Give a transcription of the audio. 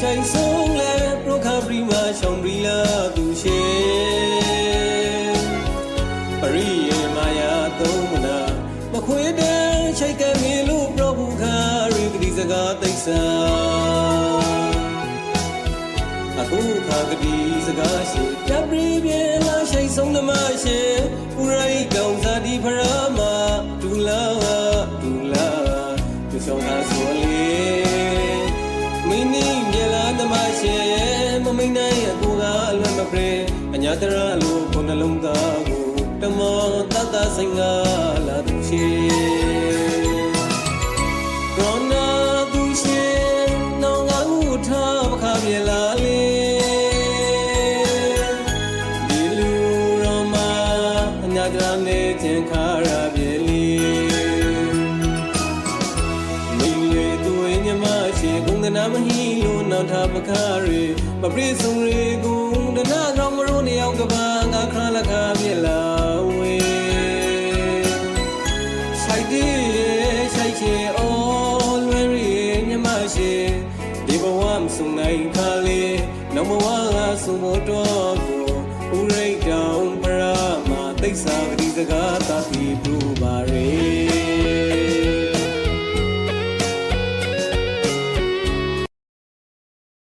ဆိုင်ဆုံးလဲပရိုခါပရီမာရှောင်းပရီလာသူရှေပရိယေမာယာသုံးမနာမခွေတဲ့ချိတ်ကငေလို့ပရဘူခါရီကတိစကားသိစ္စာအခုခါကတိစကားရှိတပရိပြေလာဆိုင်ဆုံးနမရှိဥရိတောင်စာဒီဖရမဒူလာသူဆောင်သာဆိုလေမိနိမြေလာနမရှိမမိန်နိုင်အကူကအလွန်မပြေအညာတရလို့ခုနှလုံးသားကိုတမောတတဆိုင်ကလာသူရှိရောနာသူရှိနောင်ငါဥထားမခါပြေလာလေဒီလူရောမအညာတရနဲ့ချင်းခါရပြေလေကုန်းကနာမဟီလို့နောက်ထပခါရီမပရိစုံရီကုန်းဒနာကောင်မရိုးနေအောင်ကပါငါခါလခါမြေလာဝေဆိုင်ဒီဆိုင်ချေအော်လွယ်ရီမြမရှိဒီဘဝမဆုံနိုင်ခါလေးနောက်ဘဝကဆုံမတော်ကိုဥရိတ်တောင်ပရမသိစ္စာဂတိစကားသတိပြုပါရေ